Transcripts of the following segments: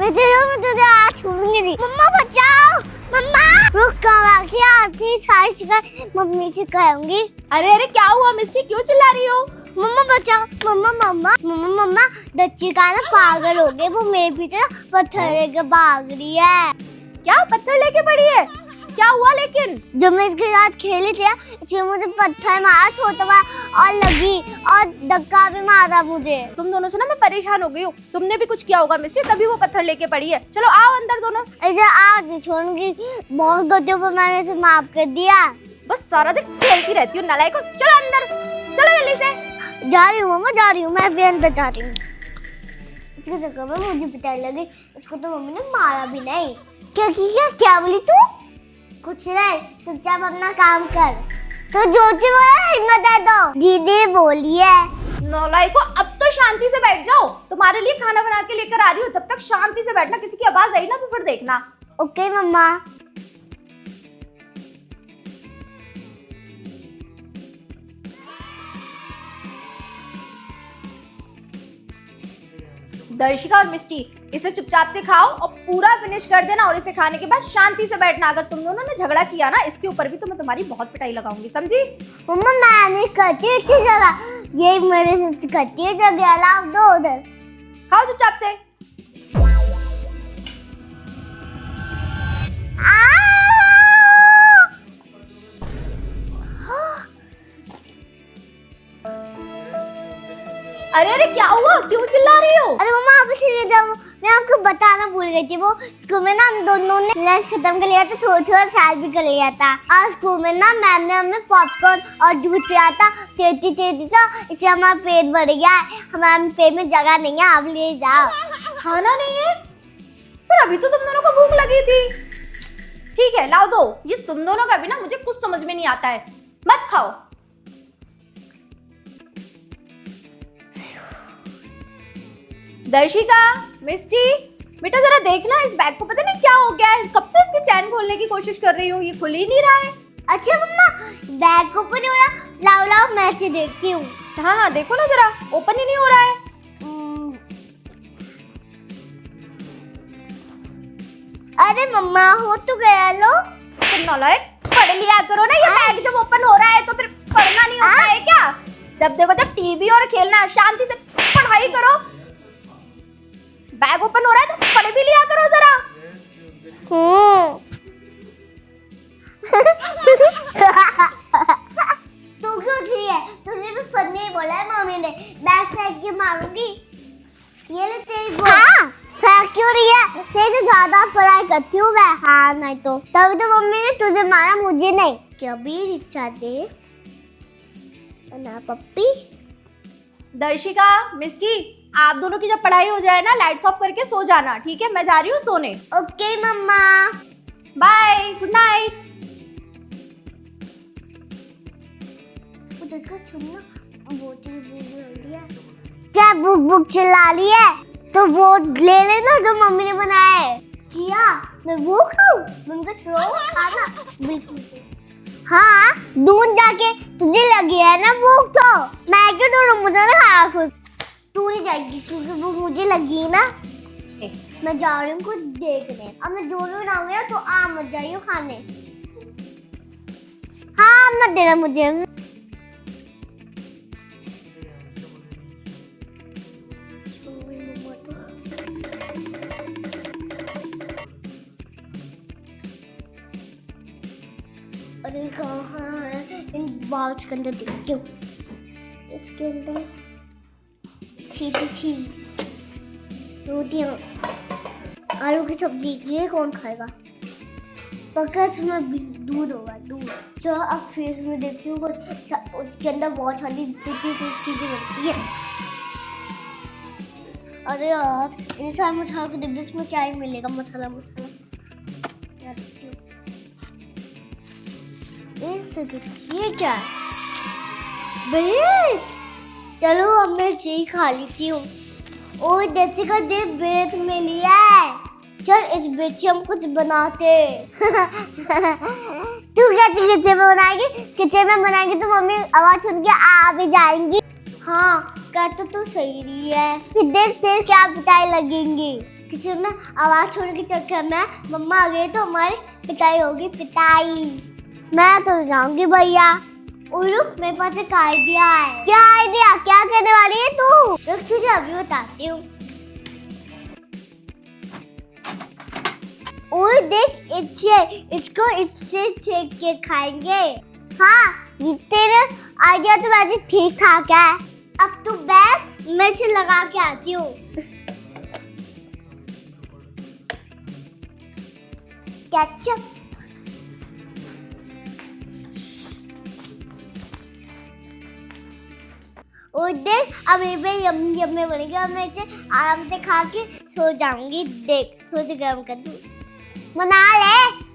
मैं तुझे आज छोड़ूंगी नहीं। मम्मा बचाओ, मम्मा। रुक, कहाँ भागती आती सारी शिकायत मम्मी से कहूंगी। अरे अरे क्या हुआ मिस्टी, क्यों चिल्ला रही हो? मम्मा बचाओ, मम्मा मम्मा मम्मा मम्मा। दच्ची का ना पागल हो गए, वो मेरे पीछे पत्थर लेके भाग रही है। क्या पत्थर लेके पड़ी है? क्या हुआ लेकिन? जब मैं इसके साथ खेली थी इसने मुझे पत्थर मारा छोटा हुआ और लगी और धक्का भी मारा मुझे। तुम दोनों से ना मैं परेशान हो गई हूँ। तुमने भी कुछ किया होगा मिस्टी, तभी वो पत्थर लेके पड़ी है। चलो आओ अंदर दोनों। ऐसे आज छोड़ूंगी, बहुत गलतियों पर मैंने इसे माफ कर दिया। बस सारा दिन खेलती रहती हूँ नालायक। चलो अंदर, चलो जल्दी से। जा रही हूँ मम्मा, जा रही हूँ, मैं भी अंदर जा रही हूँ। इसके चक्कर में मुझे पिटाई लगी, उसको तो मम्मी ने मारा भी नहीं। क्या बोली तू? कुछ नहीं, चुपचाप अपना काम कर। तो जो चीज बोला हिम्मत है तो दीदी बोली है। नालायक को, अब तो शांति से बैठ जाओ। तुम्हारे लिए खाना बना के लेकर आ रही हूँ, तब तक शांति से बैठना। किसी की आवाज आई ना तो फिर देखना। ओके मम्मा। दर्शिका और मिस्टी, इसे चुपचाप से खाओ और पूरा फिनिश कर देना, और इसे खाने के बाद शांति से बैठना। अगर तुम दोनों ने झगड़ा किया ना, इसके ऊपर भी तो मैं तुम्हारी बहुत पिटाई लगाऊंगी, समझी? मम्मा मैं नहीं करती अच्छी जगह, ये मेरे से करती है जगह। लाओ दो उधर, खाओ चुपचाप से। अरे अरे क्या हुआ, क्यों चिल्ला रही हो? अरे मम्मा आप इसे ले जाओ, मैं आपको बताना भूल गई थी। वो स्कूल में ना हम दोनों ने लंच खत्म कर लिया था, थोड़ा शायद भी कर लिया था। आज स्कूल में ना मैम ने हमें पॉपकॉर्न और जूस पिया था, तेजी था, इसलिए हमारा पेट भर गया है। हमारे पेट में जगह नहीं है, आप ले जाओ। खाना नहीं है? पर अभी तो तुम दोनों को भूख लगी थी। ठीक है लाओ दो। ये तुम दोनों का भी ना मुझे कुछ समझ में नहीं आता है। मत खाओ। दर्शिका, मिस्टी, बेटा जरा देखना इस बैग को, पता नहीं क्या हो गया है। कब से इसकी चैन खोलने की कोशिश कर रही हूँ, ये खुल ही नहीं रहा है। अच्छा मम्मा, बैग को ओपन हो रहा, लाओ मैं से देखती हूँ। हाँ हाँ देखो ना जरा, ओपन ही नहीं हो रहा है। अरे मम्मा हो तो गया। लो तुम नालायक, पढ़ लिया करो ना। ये बैग जब ओपन हो रहा है तो फिर पढ़ना नहीं होता है क्या? जब देखो जब टीवी और खेलना, शांति से पढ़ाई करो। बैग ओपन हो रहा है तो पढ़ भी लिया करो जरा। तू क्यों छी है? तुझे भी पढ़ने ही बोला है मम्मी ने। बैग फेंक के मारूंगी। ये ले तेरी बोल। हाँ, फेंक क्यों रही है? तेरे से ज्यादा पढ़ाई करती हूँ मैं। हाँ नहीं तो तभी तो मम्मी ने तुझे मारा, मुझे नहीं। कभी रिक्शा दे ना पप्पी। दर्शिका, मिस्टी, आप दोनों की जब पढ़ाई हो जाए ना, लाइट्स ऑफ करके सो जाना, ठीक है? मैं जा रही हूँ सोने। ओके मम्मा, बाय, गुड नाइट। क्या बुक बुक चिल्ला रही है? तो वो ले लेना जो मम्मी ने बनाया है। किया मैं वो खाऊं? मम्मी को छोड़ो खाना बिल्कुल। हाँ दूध जाके तुझे लगी है ना भूख, तो मैं क्यों दूँ? मुझे ना खाया खुद। तू नहीं जाएगी क्योंकि वो मुझे लगी है ना। मैं जा रही हूँ कुछ देखने। अब मैं जो भी बनाऊंगी ना तो आप मत जाइयो खाने। हाँ मत देना मुझे। अरे कहाँ है? इन बाउच के अंदर देखती हूँ। इसके अंदर छी रोटियाँ, आलू की सब्जी, ये कौन खाएगा? पक्का इसमें दूध होगा, दूध। जो अब फिर इसमें देखती हूँ उसके अंदर बहुत सारी चीजें बनती है। अरे यार इन सारे मसालों के डिब्बे में क्या ही मिलेगा? मसाला ये क्या है? ब्रेड। चलो अब मैं इसे खा लेती हूँ। ओह देसी का ब्रेड में लिया है। चल इस ब्रेड से हम कुछ बनाते। तू क्या किचन में बनाएगी? किचन में बनाएगी तो मम्मी आवाज सुन के आ भी जाएंगी। हाँ कहते तो सही रही है। फिर देख क्या पिटाई लगेंगी। किचन में आवाज छोड़ने के चक्कर में मम्मा आ गई तो हमारी पिटाई होगी, पिटाई। मैं तो जाऊंगी भैया। रुक, मेरे पास एक आइडिया है। क्या आइडिया? क्या करने वाली है तू? रुक, तुझे अभी बताती हूँ। और देख, इसको इससे छेक के खाएंगे। हाँ, ये तेरा आइडिया तो वैसे ठीक ठाक है। अब तू बैठ, मैं इसे लगा के आती हूँ। केचप। और देख, अब मेरे पे यम्मी यम्मी बनेगी और मैं इसे आराम से खा के सो जाऊंगी। देख, थोड़ी सी गर्म कर दूँ। बना ले।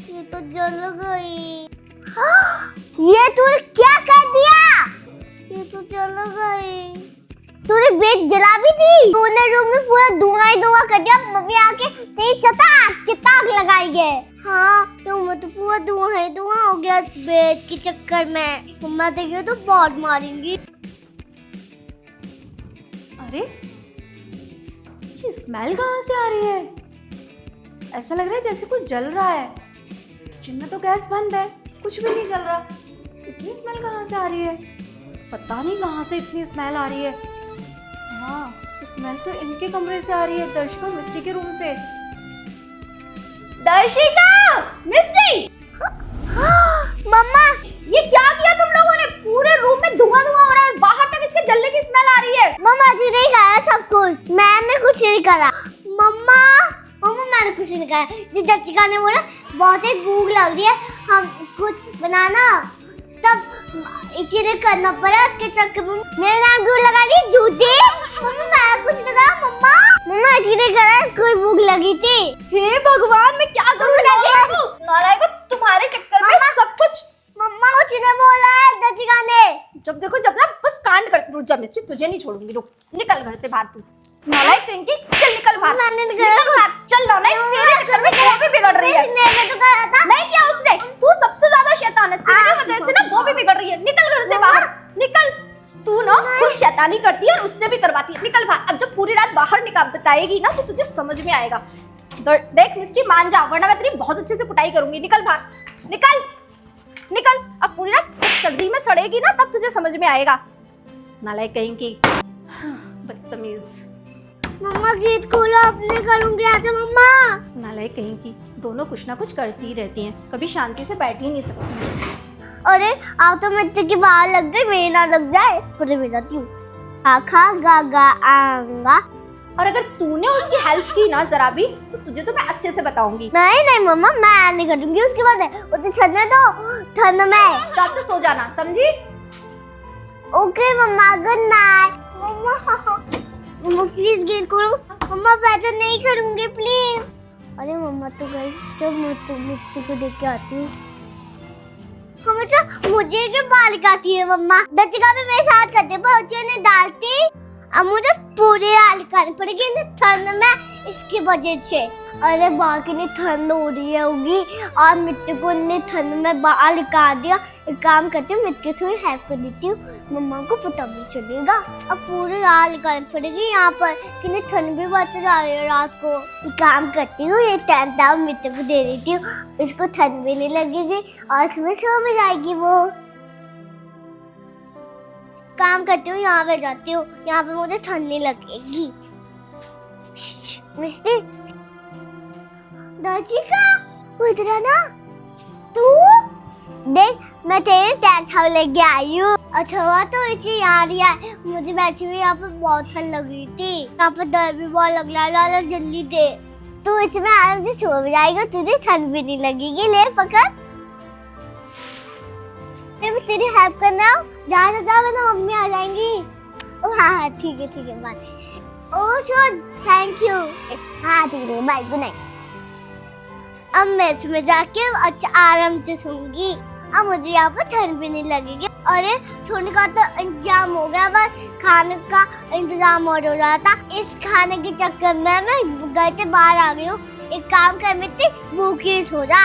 ये तो जल गई। ये तूने क्या कर दिया? ये तो जल गई। तूने बेच जला भी दी। तूने रूम में पूरा धुआं ही धुआं कर दिया। मम्मी आके तेरी चिताग लगाएंगे। हाँ, रूम में तो पूरा धुआं ही धुआं हो गया इस बेच के चक्कर में। मम्मा देखिए तो बहुत मारेंगी। अरे, ये स्मेल कहाँ से आ रही है? ऐसा लग रहा है जैसे कुछ जल रहा है। किचन में तो गैस बंद है, कुछ भी नहीं जल रहा। इतनी स्मेल कहाँ से आ रही है? पता नहीं कहाँ से इतनी स्मेल आ रही है। हाँ, स्मेल तो इनके कमरे से आ रही है, दर्शिका मिस्टी के रूम से। दर्शिका, मिस्टी! मम्मा, ये क्या किया तुम लोगों ने? पूरे रूम में धुआं धुआं हो रहा है, बाहर तक इसके जलने की स्मेल आ रही है। मम्मा जी नहीं खाया सब कुछ। मैंने कुछ नहीं करा। मम्मा मैंने कुछ नहीं करा। जिस दर्शिका ने बोला बहुत ही भूख लग रही है, हम कुछ बनाना, तब इसीलिए करना पड़ा। उसके चक्कर में मेरा नाम क्यों लगा दी? झूठी। मम्मा मैं कुछ नहीं करा। मम्मा इसीलिए करा, इसको भूख लगी थी। हे भगवान, मैं क्या करूं? नारायण, तुम्हारे चक्कर में सब कुछ। मम्मा कुछ नहीं बोला है दर्शिका ने। जब देखो जब ना बस कांड करती। रुक जा मिस्टी, तुझे नहीं छोड़ूंगी। रुक, निकल घर से बाहर तू। नालायक कहेंगी, चल निकल बाहर। मैंने निकल बाहर, चल नालायक। तेरे चक्कर में वो भी बिगड़ रही है। मैंने तो कहा था। नहीं किया उसने। तू सबसे ज्यादा शैतान है। तेरी वजह से ना वो भी बिगड़ रही है। निकल घर से बाहर, निकल। तू ना खुद शैतानी करती है और उससे भी करवाती है। निकल बाहर। अब जब पूरी रात बाहर बताएगी ना तो तुझे समझ में आएगा। देख मिस्टी, मान जा, वरना मैं तेरी बहुत अच्छे से कुटाई करूंगी। निकल बाहर, निकल निकल। अब पूरी रात सर्दी में सड़ेगी ना तब तुझे समझ में आएगा। नालायक कहेंगी, बदतमीज। मम्मा गेट खोलो, अपने करूंगी आज। मम्मा नालायक कहेंगी, दोनों कुछ ना कुछ करती ही रहती हैं, कभी शांति से बैठ ही नहीं सकती। अरे आओ तो मिट्टी की बाहर लग गई, मेरी ना लग जाए। पूरे भेज जाती हूँ। आखा गागा आंगा। और अगर तूने उसकी हेल्प की ना जरा भी तो तुझे तो मैं अच्छे से बताऊंगी। नहीं मम्मा, मैं नहीं करूंगी उसके बाद। वो तो छन्ने दो, ठंड में चाप से सो जाना, समझी? ओके मम्मा, गुड नाइट। मम्मा प्लीज गेट खोलो। मम्मा पैसा नहीं करूंगी प्लीज। अरे मम्मा तो गई, जब मिट्टी को देख के आती हूँ। हमेशा मुझे के बाल काटती है मम्मा। दर्शिका भी मेरे साथ करते, बच्चे ने डालती। अब मुझे पूरे हाल करनी पड़ेगी ठंड में, इसकी वजह से। अरे बाकी ने ठंड हो रही होगी और मिट्टी को ने ठंड में बाल काट दिया। एक काम करती हूँ, मिट्टी थोड़ी हेल्प कर देती हूँ, मम्मा को पता भी चलेगा। अब पूरे हाल करनी पड़ेगी यहाँ पर, कि ठंड भी बढ़ जा रही है रात को। एक काम करती हूँ, ये टेंट मिट्टी को दे देती हूँ, इसको ठंड भी नहीं लगेगी और इसमें सो भी जाएगी वो। काम करती हूँ, यहाँ पे जाती हूँ, यहाँ पे मुझे ठंड नहीं लगेगी। मिस्टी, दर्शिका, वो इधर आना। तू देख, मैं तेरे टेंट हाउस लेके आई हूँ। अच्छा हुआ तो इसे यहाँ लिया है। मुझे वैसे भी यहाँ पे बहुत ठंड लग रही थी, यहाँ पे डर भी बहुत लग रहा है। लाला जल्दी दे, तू इसमें आराम से सो भी जाएगा, तुझे ठंड भी नहीं लगेगी। ले पकड़, मैं तेरी हेल्प करना। जा वरना मम्मी आ जाएंगी। ओ हाँ ठीक है बाय। ओ सुन, थैंक यू। हाँ ठीक है, बाय, गुड नाइट। अब मैं इसमें जाके अच्छा आराम से सोऊंगी। अब मुझे यहाँ पर ठंड भी नहीं लगेगी। अरे सोने का तो इंतजाम हो गया, बस खाने का इंतजाम और हो जाता। इस खाने के चक्कर में मैं घर से बाहर आ गई हूँ। एक काम कर, मिट्टी भूखी सो जा।